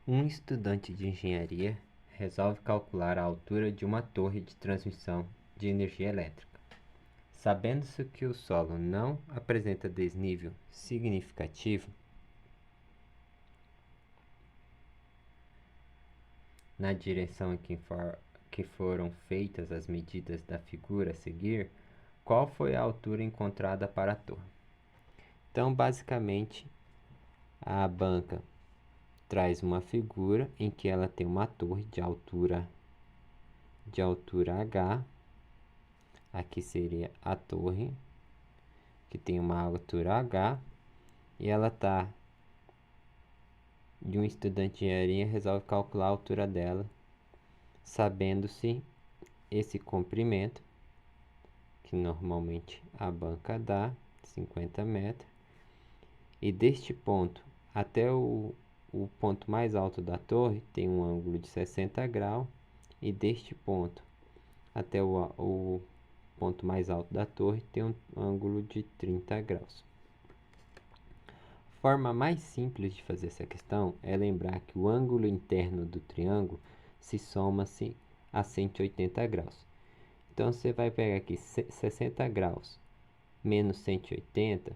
Um estudante de engenharia resolve calcular a altura de uma torre de transmissão de energia elétrica. Sabendo-se que o solo não apresenta desnível significativo na direção em que foram feitas as medidas da figura a seguir, qual foi a altura encontrada para a torre? Então, basicamente, a banca traz uma figura em que ela tem uma torre de altura H. Aqui seria a torre, que tem uma altura H, e ela está de um estudante de engenharia resolve calcular a altura dela, sabendo-se esse comprimento, que normalmente a banca dá 50 metros, e deste ponto até o ponto mais alto da torre tem um ângulo de 60 graus, e deste ponto até o ponto mais alto da torre tem um ângulo de 30 graus. A forma mais simples de fazer essa questão é lembrar que o ângulo interno do triângulo se soma-se a 180 graus. Então, você vai pegar aqui 60 graus menos 180,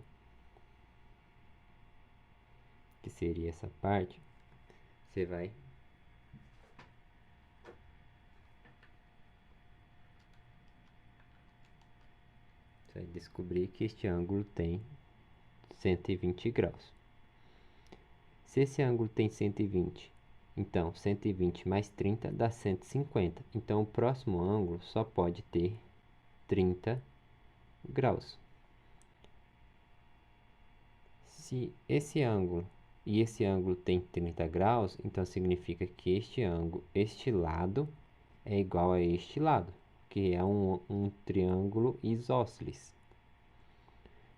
que seria essa parte, você vai descobrir que este ângulo tem 120 graus. Se esse ângulo tem 120, então 120 mais 30 dá 150. Então, o próximo ângulo só pode ter 30 graus. Se esse ângulo e esse ângulo tem 30 graus, então significa que este lado é igual a este lado, que é um triângulo isósceles.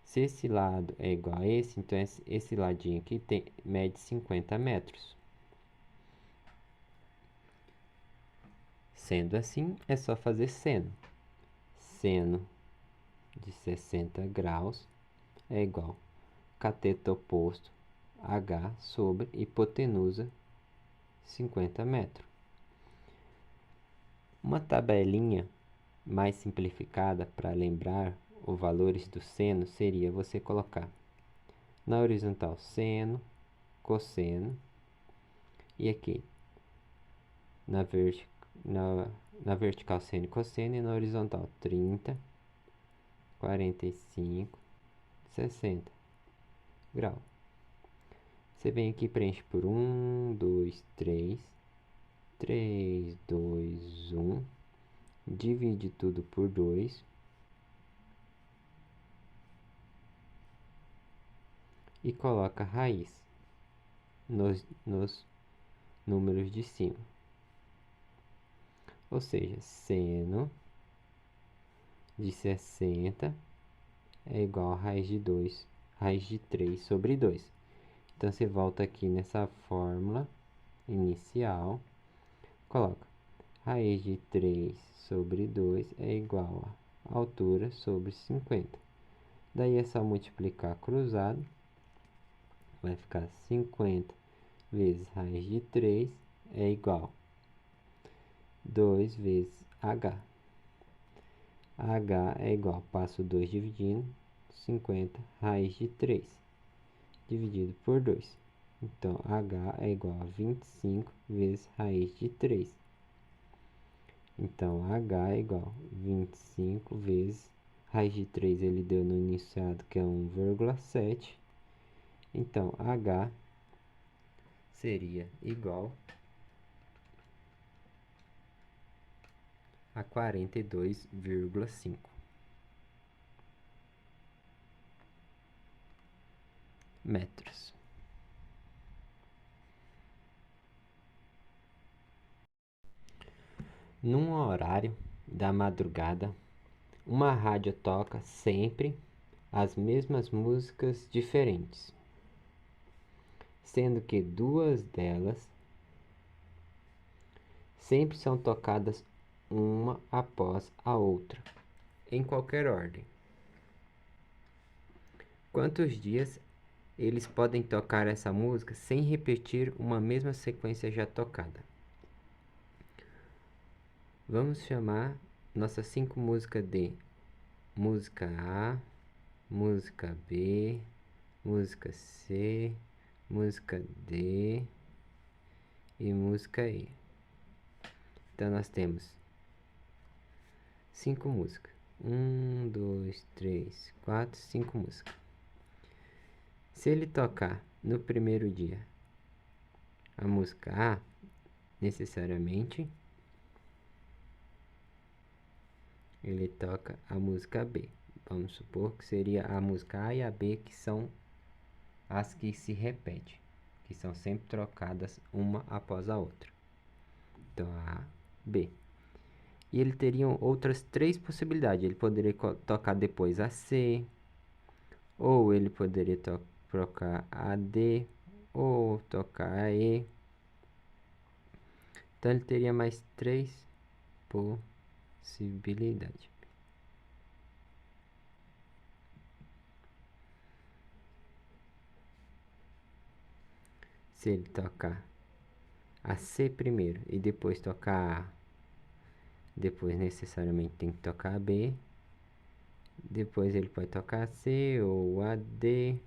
Se esse lado é igual a esse, então esse ladinho aqui mede 50 metros. Sendo assim, é só fazer seno. Seno de 60 graus é igual a cateto oposto H sobre hipotenusa 50 metros. Uma tabelinha mais simplificada para lembrar os valores do seno seria você colocar na horizontal seno, cosseno, e aqui na vertical seno e cosseno, e na horizontal 30, 45, 60 graus. Você vem aqui e preenche por 1, 2, 3, 3, 2, 1, divide tudo por 2, e coloca raiz nos números de cima. Ou seja, seno de 60 é igual a raiz de 3 sobre 2. Então, você volta aqui nessa fórmula inicial, coloca raiz de 3 sobre 2 é igual a altura sobre 50. Daí é só multiplicar cruzado, vai ficar 50 vezes raiz de 3 é igual a 2 vezes H. H é igual, passo 2 dividindo, 50 raiz de 3 dividido por 2. Então, H é igual a 25 vezes raiz de 3. Então, H é igual a 25 vezes raiz de 3, ele deu no iniciado, que é 1,7. Então, H seria igual a 42,5 metros. Num horário da madrugada, uma rádio toca sempre as mesmas músicas diferentes, sendo que duas delas sempre são tocadas uma após a outra, em qualquer ordem. Quantos dias eles podem tocar essa música sem repetir uma mesma sequência já tocada. Vamos chamar nossas 5 músicas de música A, música B, música C, música D e música E. Então nós temos 5 músicas. 1, 2, 3, 4, 5 músicas. Se ele tocar no primeiro dia a música A, necessariamente ele toca a música B. Vamos supor que seria a música A e a B, que são as que se repetem, que são sempre trocadas uma após a outra. Então A, B. E ele teria outras 3 possibilidades. Ele poderia tocar depois a C, ou ele poderia tocar a D, ou tocar a E. Então ele teria mais 3 possibilidades. Se ele tocar a C primeiro e depois tocar A, depois necessariamente tem que tocar a B, depois ele pode tocar a C ou a D.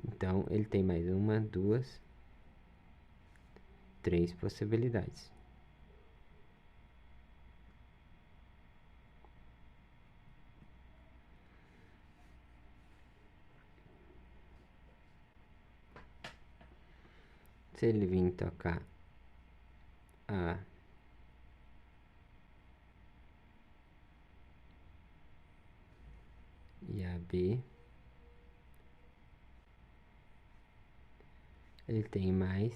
Então ele tem mais 1, 2, 3 possibilidades. Se ele vir tocar A e a B, ele tem mais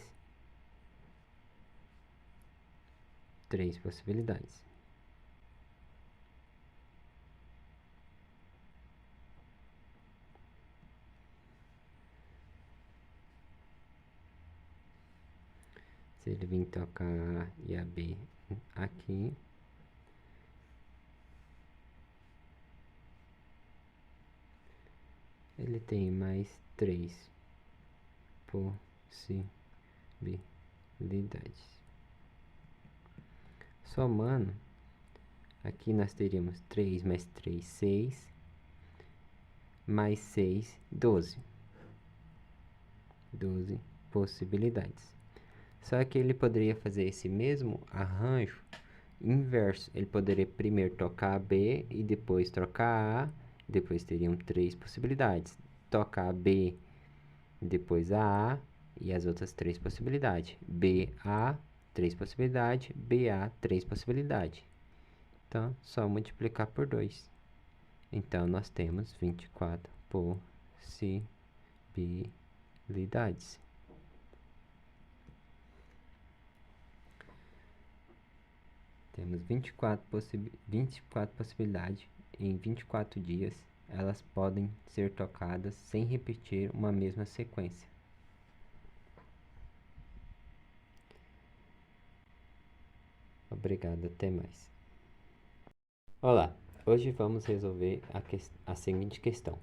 3 possibilidades. Se ele vir tocar A e a B aqui, ele tem mais 3 possibilidades. Somando, aqui nós teríamos 3 mais 3, 6, mais 6, 12. 12 possibilidades. Só que ele poderia fazer esse mesmo arranjo inverso. Ele poderia primeiro tocar a B e depois trocar A. Depois teriam 3 possibilidades. Tocar a B, depois a e as outras 3 possibilidades. BA, 3 possibilidades. BA, 3 possibilidades. Então, só multiplicar por 2. Então, nós temos 24 possibilidades. Temos 24 possibilidades. Em 24 dias, elas podem ser tocadas sem repetir uma mesma sequência. Obrigado, até mais. Olá, hoje vamos resolver a seguinte questão.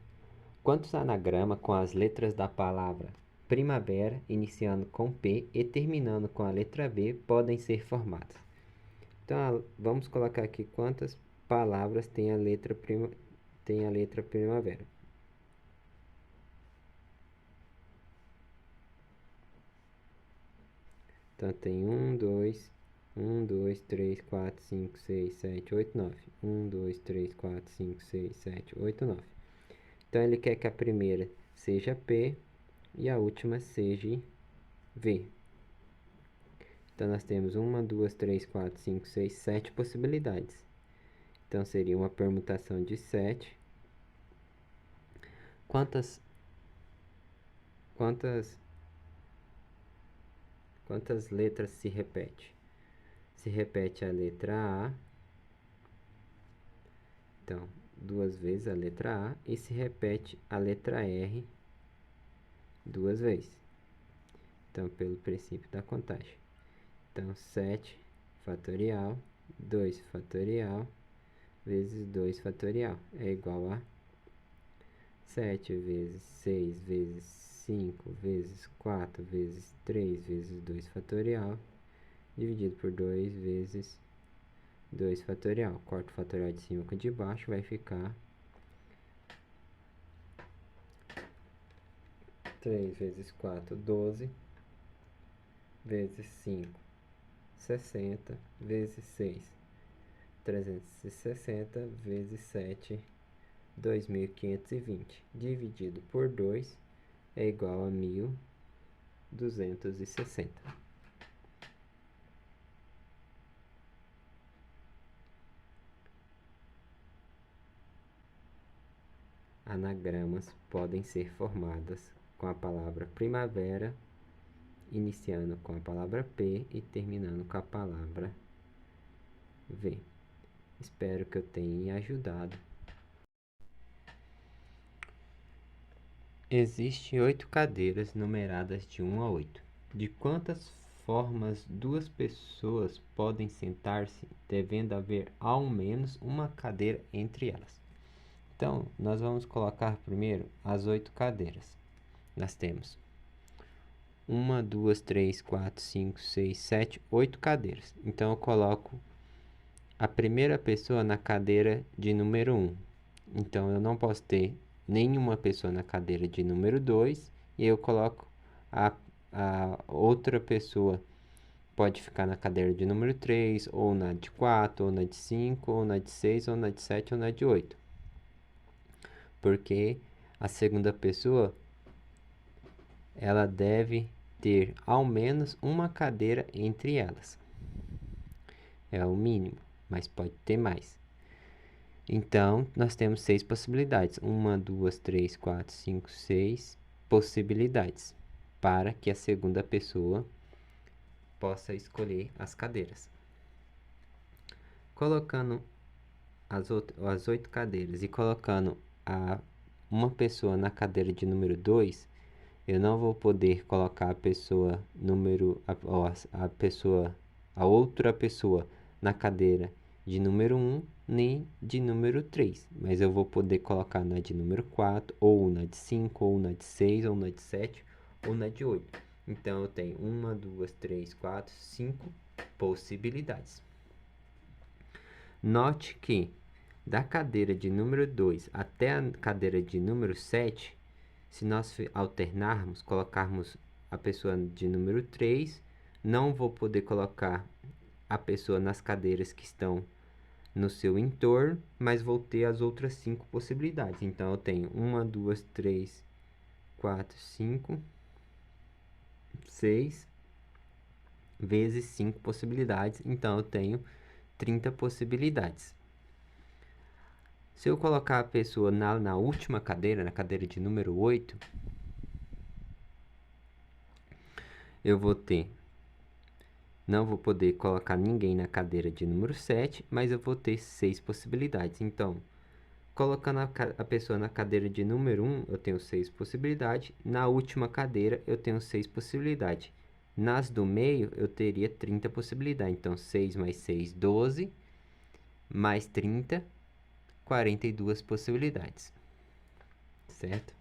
Quantos anagramas com as letras da palavra primavera, iniciando com P e terminando com a letra B, podem ser formados? Então, vamos colocar aqui quantas palavras tem a letra primavera. Então, tem 1, 2, 3, 4, 5, 6, 7, 8, 9. 1, 2, 3, 4, 5, 6, 7, 8, 9. Então, ele quer que a primeira seja P e a última seja V. Então, nós temos 1, 2, 3, 4, 5, 6, 7 possibilidades. Então, seria uma permutação de 7. Quantas letras se repete? Se repete a letra A. Então, 2 vezes a letra A. E se repete a letra R 2 vezes. Então, pelo princípio da contagem. Então, 7 fatorial, 2 fatorial, vezes 2 fatorial é igual a 7 vezes 6 vezes 5 vezes 4 vezes 3 vezes 2 fatorial, dividido por 2 vezes 2 fatorial. Corta o fatorial de cima com o de baixo, vai ficar 3 vezes 4, 12, vezes 5, 60, vezes 6, 360, vezes 7, 2.520, dividido por 2, é igual a 1.260. Anagramas podem ser formadas com a palavra primavera, iniciando com a palavra P e terminando com a palavra V. Espero que eu tenha ajudado. Existem 8 cadeiras numeradas de 1 a 8. De quantas formas duas pessoas podem sentar-se, devendo haver ao menos uma cadeira entre elas? Então, nós vamos colocar primeiro as 8 cadeiras. Nós temos 1, 2, 3, 4, 5, 6, 7, 8 cadeiras. Então, eu coloco a primeira pessoa na cadeira de número 1. Então, eu não posso ter nenhuma pessoa na cadeira de número 2 e eu coloco a outra pessoa, pode ficar na cadeira de número 3, ou na de 4, ou na de 5, ou na de 6, ou na de 7, ou na de 8. Porque a segunda pessoa, ela deve ter ao menos uma cadeira entre elas. É o mínimo, mas pode ter mais. Então, nós temos 6 possibilidades. 1, 2, 3, 4, 5, 6 possibilidades para que a segunda pessoa possa escolher as cadeiras. Colocando as 8 cadeiras e colocando uma pessoa na cadeira de número 2, eu não vou poder colocar a outra pessoa na cadeira de número 1 nem de número 3, mas eu vou poder colocar na de número 4, ou na de 5, ou na de 6, ou na de 7, ou na de 8. Então, eu tenho 1, 2, 3, 4, 5 possibilidades. Note que da cadeira de número 2 até a cadeira de número 7, se nós alternarmos, colocarmos a pessoa de número 3, não vou poder colocar a pessoa nas cadeiras que estão no seu entorno, mas vou ter as outras 5 possibilidades. Então, eu tenho 1, 2, 3, 4, 5, 6 vezes 5 possibilidades. Então, eu tenho 30 possibilidades. Se eu colocar a pessoa na última cadeira, na cadeira de número 8, eu vou ter... Não vou poder colocar ninguém na cadeira de número 7, mas eu vou ter 6 possibilidades. Então, colocando a pessoa na cadeira de número 1, eu tenho 6 possibilidades. Na última cadeira, eu tenho 6 possibilidades. Nas do meio, eu teria 30 possibilidades. Então, 6 mais 6, 12, mais 30, 42 possibilidades. Certo?